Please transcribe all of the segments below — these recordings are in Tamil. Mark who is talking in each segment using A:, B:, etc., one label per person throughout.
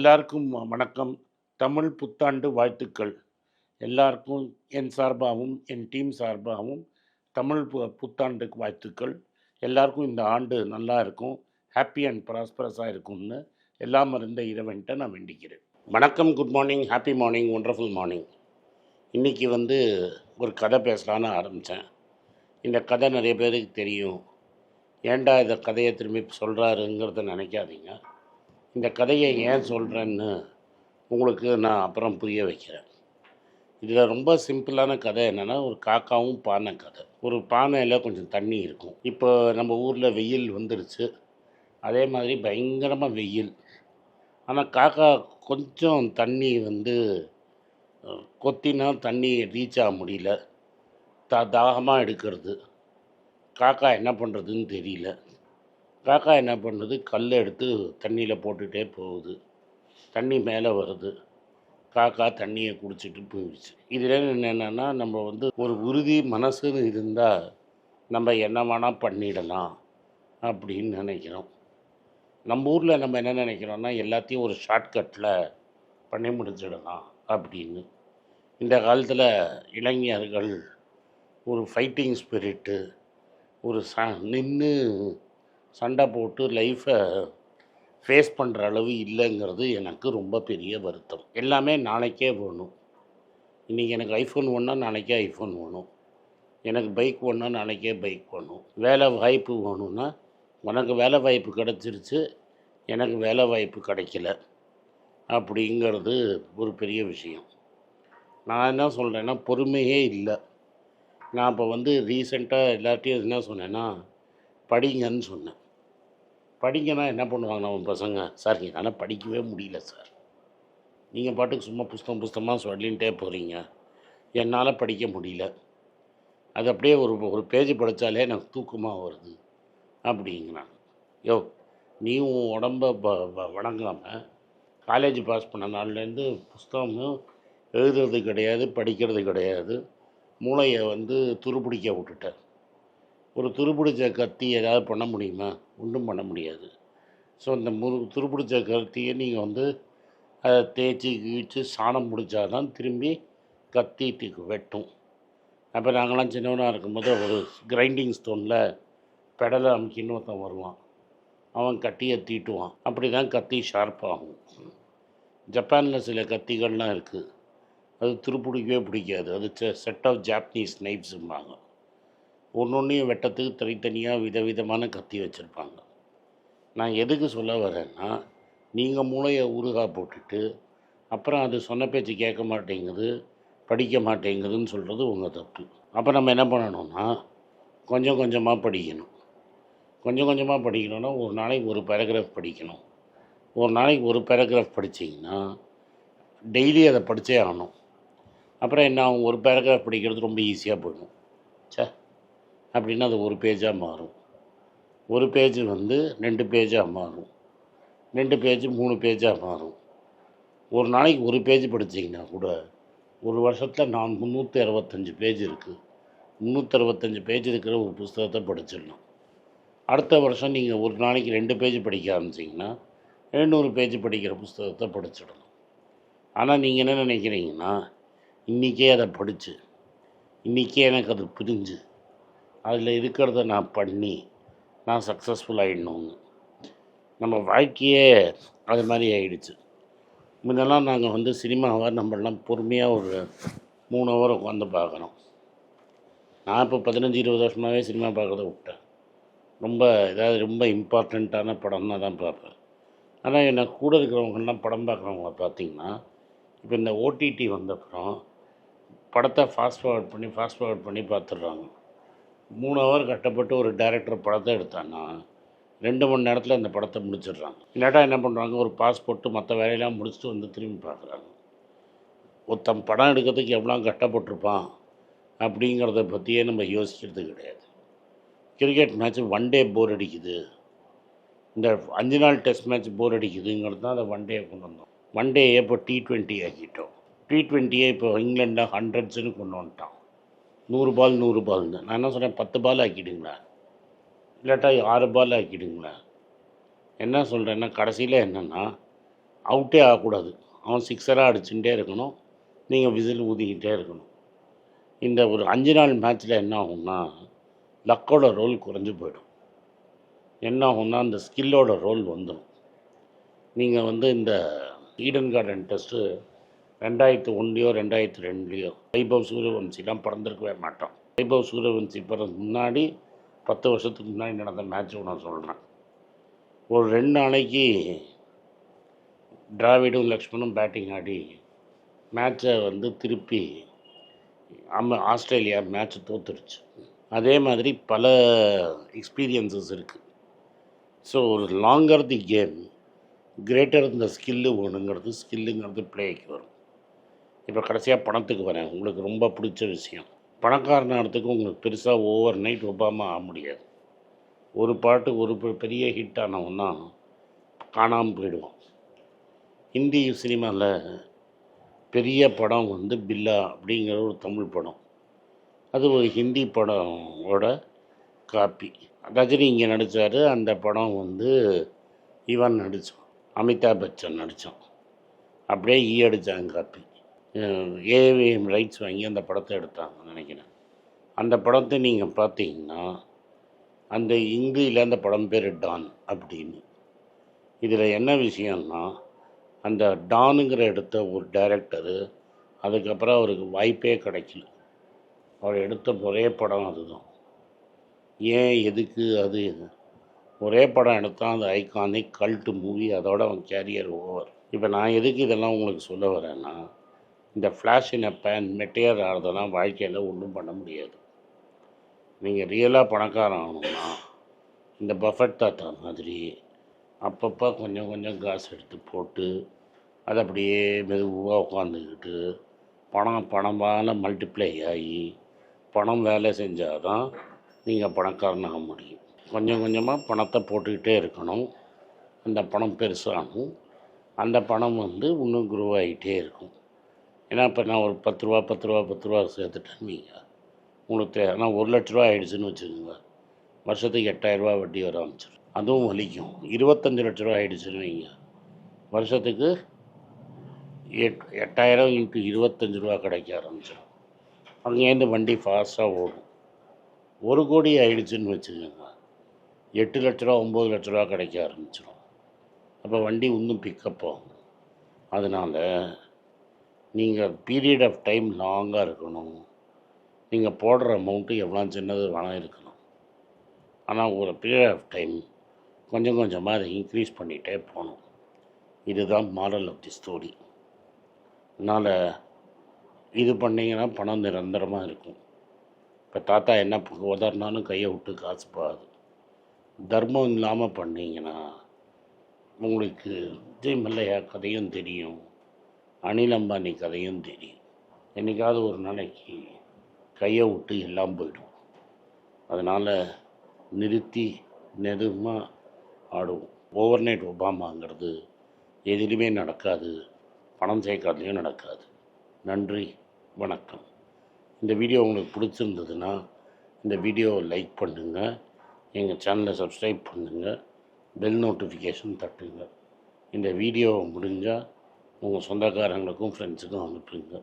A: எல்லாருக்கும் வணக்கம். தமிழ் புத்தாண்டு வாழ்த்துக்கள். எல்லாருக்கும் என் சார்பாகவும், என் டீம் சார்பாகவும் தமிழ் புத்தாண்டுக்கு வாழ்த்துக்கள். எல்லாருக்கும் இந்த ஆண்டு நல்லா இருக்கும். ஹாப்பி அண்ட் ப்ராஸ்பரஸாக இருக்கும்னு எல்லாம் அறிந்த இறைவன்ட்ட நான் வேண்டிக்கிறேன். வணக்கம், good morning, happy morning, wonderful morning. இன்றைக்கி ஒரு கதை பேசலான்னு ஆரம்பித்தேன். இந்த கதை நிறைய பேருக்கு தெரியும். ஏன்டா இந்த கதையை திரும்பி சொல்கிறாருங்கிறத நினைக்காதீங்க. இந்த கதையை ஏன் சொல்கிறேன்னு உங்களுக்கு நான் அப்புறம் புரிய வைக்கிறேன். இதில் ரொம்ப சிம்பிளான கதை என்னென்னா, ஒரு காக்காவும் பானை கதை. ஒரு பானையில் கொஞ்சம் தண்ணி இருக்கும். இப்போ நம்ம ஊரில் வெயில் வந்துருச்சு. அதே மாதிரி பயங்கரமாக வெயில். ஆனால் காக்கா கொஞ்சம் தண்ணி கொத்தினா தண்ணி ரீச் ஆக முடியல. தாகமாக எடுக்கிறது. காக்கா என்ன பண்ணுறதுன்னு தெரியல. காக்கா என்ன பண்ணுறது, கல் எடுத்து தண்ணியில் போட்டுகிட்டே போகுது. தண்ணி மேலே வருது. காக்கா தண்ணியை குடிச்சிட்டு போயிடுச்சு. இதில் என்னென்னா, நம்ம ஒரு உறுதி மனசுன்னு இருந்தால் நம்ம என்ன வேணால் பண்ணிடலாம் அப்படின்னு நினைக்கிறோம். நம்ம ஊரில் நம்ம என்ன நினைக்கிறோன்னா, எல்லாத்தையும் ஒரு ஷார்ட்கட்டில் பண்ணி முடிச்சிடலாம் அப்படின்னு. இந்த காலத்தில் இளைஞர்கள் ஒரு ஃபைட்டிங் ஸ்பிரிட்டு, ஒரு நின்று சண்டை போட்டு லைஃப்பை ஃபேஸ் பண்ணுற அளவு இல்லைங்கிறது எனக்கு ரொம்ப பெரிய வருத்தம். எல்லாமே நாளைக்கே வேணும். இன்றைக்கி எனக்கு ஐஃபோன் வேணுன்னா நாளைக்கே ஐஃபோன் வேணும். எனக்கு பைக் வேணுன்னா நாளைக்கே பைக் வேணும். வேலை வாய்ப்பு வேணும்னா உனக்கு வேலை வாய்ப்பு கிடச்சிருச்சு, எனக்கு வேலை வாய்ப்பு கிடைக்கல அப்படிங்கிறது ஒரு பெரிய விஷயம். நான் என்ன சொல்கிறேன்னா, பொறுமையே இல்லை. நான் இப்போ ரீசெண்டாக எல்லார்ட்டையும் என்ன சொன்னேன்னா, படிங்கன்னு சொன்னேன். படிங்கன்னா என்ன பண்ணுவாங்க நம்ம பசங்க? சார் என்னால் படிக்கவே முடியல சார். நீங்கள் பாட்டுக்கு சும்மா புஸ்தகமாக சொல்லிகிட்டே போகிறீங்க. என்னால் படிக்க முடியல. அது அப்படியே ஒரு பேஜ் படித்தாலே எனக்கு தூக்கமாக வருது அப்படிங்கிறாங்க. யோ, நீ உன் உடம்பை வணங்காமல் காலேஜ் பாஸ் பண்ண நாள்லேருந்து புஸ்தகமும் எழுதுறது கிடையாது, படிக்கிறது கிடையாது. மூளையை துருப்பிடிக்க விட்டுட்ட. ஒரு துருப்பிடிச்ச கத்தி ஏதாவது பண்ண முடியுமா? ஒன்றும் பண்ண முடியாது. ஸோ இந்த துருப்பிடிச்ச கத்தியை நீங்கள் அதை தேய்ச்சி கீழ்ச்சி சாணம் பிடிச்சா தான் திரும்பி கத்திட்டுக்கு வெட்டும். அப்போ நாங்களாம் சின்னவனாக இருக்கும்போது ஒரு கிரைண்டிங் ஸ்டோனில் பெடலை அமுக்கின்னு ஒருத்தன் வருவான். அவன் கத்தியை தீட்டுவான். அப்படி தான் கத்தி ஷார்ப்பாகும். ஜப்பானில் சில கத்திகள்லாம் இருக்குது. அது துருப்பிடிக்கவே பிடிக்காது. அது செட் ஆஃப் ஜாப்பனீஸ் நைஃப்ஸும்பாங்க. ஒன்றையும் வெட்டத்துக்கு தனித்தனியாக விதவிதமான கத்தி வச்சுருப்பாங்க. நான் எதுக்கு சொல்ல வரேன்னா, நீங்கள் மூளையை ஊறுகாய் போட்டுட்டு அப்புறம் அது சொன்ன பேச்சு கேட்க மாட்டேங்குது, படிக்க மாட்டேங்குதுன்னு சொல்கிறது உங்கள் தப்பு. அப்போ நம்ம என்ன பண்ணணும்னா, கொஞ்சம் கொஞ்சமாக படிக்கணும். கொஞ்சம் கொஞ்சமாக படிக்கணும்னா ஒரு நாளைக்கு ஒரு பேராகிராஃப் படிக்கணும். ஒரு நாளைக்கு ஒரு பேராகிராஃப் படித்தீங்கன்னா டெய்லி அதை படித்தே ஆகணும். அப்புறம் என்ன ஆகும், ஒரு பேராகிராஃப் படிக்கிறது ரொம்ப ஈஸியாக போயிடும். அப்படின்னா அது ஒரு பேஜாக மாறும். ஒரு பேஜ் 2 பேஜாக மாறும். 2 பேஜ் 3 பேஜாக மாறும். ஒரு நாளைக்கு ஒரு பேஜ் படித்தீங்கன்னா கூட ஒரு வருஷத்தில் 365 பேஜ் இருக்குது. 365 பேஜ் இருக்கிற ஒரு புஸ்தகத்தை படிச்சிடலாம். அடுத்த வருஷம் நீங்கள் ஒரு நாளைக்கு 2 பேஜ் படிக்க ஆரம்பிச்சிங்கன்னா 700 பேஜ் படிக்கிற புஸ்தகத்தை படிச்சிடலாம். ஆனால் நீங்கள் என்ன நினைக்கிறீங்கன்னா, இன்றைக்கே அதை படித்து, இன்றைக்கே எனக்கு அது புரிஞ்சு, அதில் இருக்கிறத நான் பண்ணி நான் சக்ஸஸ்ஃபுல் ஆகிடணுங்க. நம்ம வாழ்க்கையே அது மாதிரி ஆகிடுச்சு. முன்னெல்லாம் நாங்கள் சினிமாவை நம்மளாம் பொறுமையாக ஒரு 3 ஹவர் உட்காந்து பார்க்குறோம். நான் இப்போ 15-20 வருஷமாகவே சினிமா பார்க்குறத விட்டேன். ரொம்ப இம்பார்ட்டண்ட்டான படம்னா தான் பார்ப்பேன். ஆனால் எனக்கு கூட இருக்கிறவங்கெல்லாம் படம் பார்க்குறவங்கள பார்த்திங்கன்னா, இப்போ இந்த ஓடிடி வந்தப்புறம் படத்தை ஃபாஸ்ட் ஃபார்வர்ட் பண்ணி பார்த்துட்றாங்க. 3 ஹவர் கஷ்டப்பட்டு ஒரு டைரக்டர் படத்தை எடுத்தான்னா 2 மணி நேரத்தில் அந்த படத்தை முடிச்சிடுறாங்க. இல்லாட்டா என்ன பண்ணுறாங்க, ஒரு பாஸ் போட்டு மற்ற வேலையெல்லாம் முடிச்சுட்டு திரும்பி பார்க்குறாங்க. ஒருத்தன் படம் எடுக்கிறதுக்கு எவ்வளோ கஷ்டப்பட்டிருப்பான் அப்படிங்கிறத பற்றியே நம்ம யோசிக்கிறது கிடையாது. கிரிக்கெட் மேட்ச் 1 டே போர் அடிக்குது, இந்த 5 நாள் டெஸ்ட் மேட்ச் போர் அடிக்குதுங்கிறது தான் அதை 1 டே கொண்டு வந்தோம். 1 டே இப்போ T20 ஆக்கிட்டோம். T20 இப்போ இங்கிலாண்டில் 100ன்னு கொண்டு வந்துட்டான். 100 பால்னு. நான் என்ன சொல்கிறேன், 10 பால் ஆக்கிடுங்களா, இல்லாட்டா 6 பால் ஆக்கிடுங்களா. என்ன சொல்கிறேன்னா, கடைசியில் என்னென்னா அவுட்டே ஆகக்கூடாது. அவன் சிக்ஸராக அடிச்சுட்டே இருக்கணும், நீங்கள் விசில் ஊதிக்கிட்டே இருக்கணும். இந்த ஒரு 5 நாள் மேட்ச்சில் என்ன ஆகும்னா லக்கோட ரோல் குறைஞ்சி போயிடும். என்ன ஆகும்னா அந்த ஸ்கில்லோட ரோல் வந்துடும். நீங்கள் இந்த ஈடன் கார்டன் டெஸ்ட்டு 2001 2002 வைபவ் சூரியவன்சிலாம் பிறந்திருக்கவே மாட்டான். வைபவ் சூரியவன்சி பிறகு முன்னாடி 10 வருஷத்துக்கு முன்னாடி நடந்த மேட்ச் நான் சொல்கிறேன். ஒரு 2 நாளைக்கு டிராவிடும் லக்ஷ்மணும் பேட்டிங் ஆடி மேட்சை திருப்பி ஆஸ்திரேலியா மேட்ச் தோத்துருச்சு. அதே மாதிரி பல எக்ஸ்பீரியன்ஸஸ் இருக்குது. ஸோ ஒரு லாங்கர் தி கேம் கிரேட்டர் இந்த ஸ்கில்லுங்கிறது பிளேக்கு வரும். இப்போ கடைசியாக பணத்துக்கு வரேன். உங்களுக்கு ரொம்ப பிடிச்ச விஷயம், பணக்காரனாகிறதுக்கு உங்களுக்கு பெருசாக ஓவர் நைட் ஒபாமா ஆக முடியாது. ஒரு பாட்டு ஒரு பெரிய ஹிட் ஆனவன்னா காணாமல் போயிடுவோம். ஹிந்தி சினிமாவில் பெரிய படம் பில்லா அப்படிங்கிற ஒரு தமிழ் படம். அது ஒரு ஹிந்தி படமோட காப்பி. ரஜினி இங்கே நடித்தார். அந்த படம் இவன் நடித்தான், அமிதாப் பச்சன் நடித்தான். அப்படியே அடித்தாங்க காப்பி. ஏவிஎம் ரைட்ஸ் வாங்கி அந்த படத்தை எடுத்தாங்கன்னு நினைக்கிறேன். அந்த படத்தை நீங்கள் பார்த்தீங்கன்னா அந்த இங்கிலீஷில் அந்த படம் பேர் டான் அப்படின்னு. இதில் என்ன விஷயம்னா அந்த டானுங்கிற எடுத்த ஒரு டைரக்டரு அதுக்கப்புறம் அவருக்கு வாய்ப்பே கிடைக்கல. அவர் எடுத்த ஒரே படம் அதுதான். ஏன் எதுக்கு அது ஒரே படம் எடுத்தால் அந்த ஐகானிக் கல்ட்டு மூவி, அதோட அவன் கேரியர் ஓவர். இப்போ நான் எதுக்கு இதெல்லாம் உங்களுக்கு சொல்ல வரேன்னா, இந்த ஃப்ளாஷ் இன் பேன் மெட்டீரியல் ஆகிறதெல்லாம் வாழ்க்கையில் ஒன்றும் பண்ண முடியாது. நீங்கள் ரியலாக பணக்காரன் ஆகணும்னா இந்த பஃபட் தாத்தா மாதிரி அப்பப்போ கொஞ்சம் கொஞ்சம் காசு எடுத்து போட்டு அதை அப்படியே மெதுவாக உட்காந்துக்கிட்டு பணமான மல்டிப்ளை ஆகி பணம் வேலை செஞ்சால் தான் நீங்கள் பணக்காரனாக முடியும். கொஞ்சம் கொஞ்சமாக பணத்தை போட்டுக்கிட்டே இருக்கணும். அந்த பணம் பெருசாகும். அந்த பணம் இன்னும் க்ரோ ஆகிட்டே இருக்கும். ஏன்னா இப்போ நான் ஒரு 10 ரூபா சேர்த்துட்டேன்னு நீங்கள் உங்களுக்கு ஆனால் 1 லட்ச ரூபா ஆகிடுச்சுன்னு வச்சுக்கோங்க. வருஷத்துக்கு 8000 ரூபா வட்டி வர ஆரம்பிச்சிடும். அதுவும் வலிக்கும். 25 லட்ச ரூபா ஆகிடுச்சுன்னு வைங்க, வருஷத்துக்கு 8000 × 25 ரூபா கிடைக்க ஆரம்பிச்சிடும். அங்கேருந்து வண்டி ஃபாஸ்ட்டாக ஓடும். 1 கோடி ஆகிடுச்சுன்னு வச்சுக்கோங்க, 8 லட்ச ரூபா 9 லட்ச ரூபா கிடைக்க ஆரம்பிச்சிடும். அப்போ வண்டி இன்னும் பிக்கப் ஆகும். அதனால் நீங்கள் பீரியட் ஆஃப் டைம் லாங்காக இருக்கணும். நீங்கள் போடுற அமௌண்ட்டு எவ்வளோ சின்னது வேணால் இருக்கணும். ஆனால் ஒரு பீரியட் ஆஃப் டைம் கொஞ்சம் கொஞ்சமாக அதை இன்க்ரீஸ் பண்ணிகிட்டே போகணும். இதுதான் மாரல் ஆஃப் தி ஸ்டோரி. அதனால் இது பண்ணிங்கன்னா பணம் நிரந்தரமாக இருக்கும். இப்போ தாத்தா என்ன உதறினாலும் கையை விட்டு காசு போகாது. தர்மம் இல்லாமல் பண்ணிங்கன்னா உங்களுக்கு விஜய் மல்லையா கதையும் தெரியும், அனில் அம்பானி கதையும் தெரியும். என்றைக்காவது ஒரு நாளைக்கு கையை விட்டு எல்லாம் போயிடும். அதனால் நிறுத்தி மெதுவாக ஆடுவோம். ஓவர் நைட் ஒபாமாங்கிறது எதுலேயுமே நடக்காது, பணம் சேர்க்காதலையும் நடக்காது. நன்றி, வணக்கம். இந்த வீடியோ உங்களுக்கு பிடிச்சிருந்ததுன்னா இந்த வீடியோவை லைக் பண்ணுங்கள், எங்கள் சேனலை சப்ஸ்கிரைப் பண்ணுங்கள், பெல் நோட்டிஃபிகேஷன் தட்டுங்க. இந்த வீடியோவை முடிஞ்சால் உங்கள் சொந்தக்காரங்களுக்கும் ஃப்ரெண்ட்ஸுக்கும் அனுப்புங்க.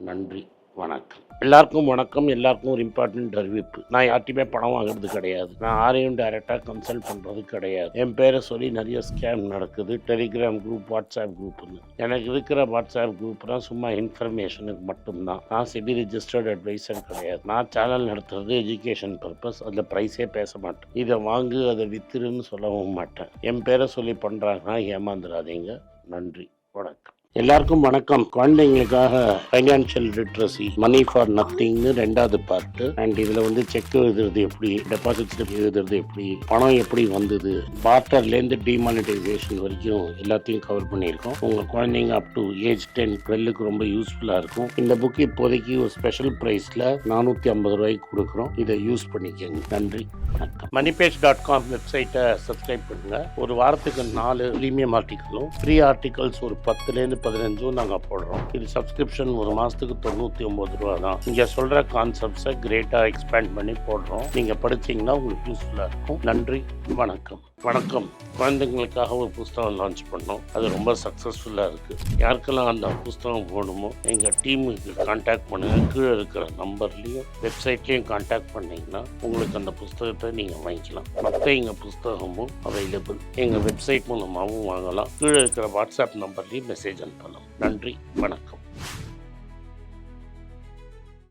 A: நன்றி, வணக்கம். எல்லாருக்கும் வணக்கம். எல்லாருக்கும் ஒரு இம்பார்ட்டன்ட் அறிவிப்பு. நான் யார்ட்டையுமே பணம் வாங்குறது கிடையாது. நான் யாரையும் டைரெக்டாக கன்சல்ட் பண்ணுறது கிடையாது. என் பேரை சொல்லி நிறைய ஸ்கேம் நடக்குது. டெலிகிராம் குரூப், வாட்ஸ்அப் குரூப்னு. எனக்கு இருக்கிற வாட்ஸ்அப் குரூப்னால் சும்மா இன்ஃபர்மேஷனுக்கு மட்டும்தான். நான் செபி ரிஜிஸ்டர்ட் அட்வைசர் கிடையாது. நான் சேனல் நடத்துறது எஜுகேஷன் பர்பஸ். அதில் ப்ரைஸே பேச மாட்டேன். இதை வாங்கு அதை வித்துருன்னு சொல்லவும் மாட்டேன். என் பேரை சொல்லி பண்ணுறாங்கன்னா ஏமாந்துடாதீங்க. நன்றி, வணக்கம். எல்லாருக்கும் வணக்கம். குழந்தைங்களுக்காக ஃபைனான்ஷியல் லிட்ரஸி, மணி ஃபார் நத்திங்னு 2வது பார்ட்டு. அண்ட் இதில் செக் எழுதுறது எப்படி, டெபாசிட் ஸ்லிப் எழுதுறது எப்படி, பணம் எப்படி வந்தது, பார்ட்டர்லேருந்து டிமானிட்டைசேஷன் வரைக்கும் எல்லாத்தையும் கவர் பண்ணியிருக்கோம். உங்கள் குழந்தைங்க அப் டு ஏஜ் 10, 12க்கு ரொம்ப யூஸ்ஃபுல்லாக இருக்கும். இந்த புக் இப்போதைக்கு ஒரு ஸ்பெஷல் ப்ரைஸில் 450 ரூபாய்க்கு கொடுக்குறோம். இதை யூஸ் பண்ணிக்கங்க. நன்றி, வணக்கம். moneypage.com வெப்சைட்டை சப்ஸ்கிரைப் பண்ணுங்கள். ஒரு வாரத்துக்கு 4 ப்ரீமியம் ஆர்டிக்கலும் ஃப்ரீ ஆர்டிகல்ஸ் ஒரு 10லேருந்து 15 நாங்கள் போடுறோம். இது சப்ஸ்கிரிப்ஷன் ஒரு மாதத்துக்கு 99 ரூபா தான். இங்கே சொல்கிற கான்செப்ட்ஸை கிரேட்டாக எக்ஸ்பேண்ட் பண்ணி போடுறோம். நீங்கள் படித்தீங்கன்னா உங்களுக்கு யூஸ்ஃபுல்லாக இருக்கும். நன்றி, வணக்கம். வணக்கம். குழந்தைங்களுக்காக ஒரு புஸ்தகம் லான்ச் பண்ணோம். அது ரொம்ப சக்ஸஸ்ஃபுல்லாக இருக்குது. யாருக்கெல்லாம் அந்த புஸ்தகம் வேணுமோ எங்கள் டீமுக்கு கான்டாக்ட் பண்ணுங்கள். கீழே இருக்கிற நம்பர்லேயும் வெப்சைட்லேயும் கான்டாக்ட் பண்ணிங்கன்னா உங்களுக்கு அந்த புஸ்தகத்தை நீங்கள் வாங்கிக்கலாம். மற்ற எங்கள் புஸ்தகமும் அவைலபிள். எங்கள் வெப்சைட் மூலமாகவும் வாங்கலாம். கீழே இருக்கிற வாட்ஸ்அப் நம்பர்லேயும் மெசேஜ் அனுப்பலாம். நன்றி, வணக்கம்.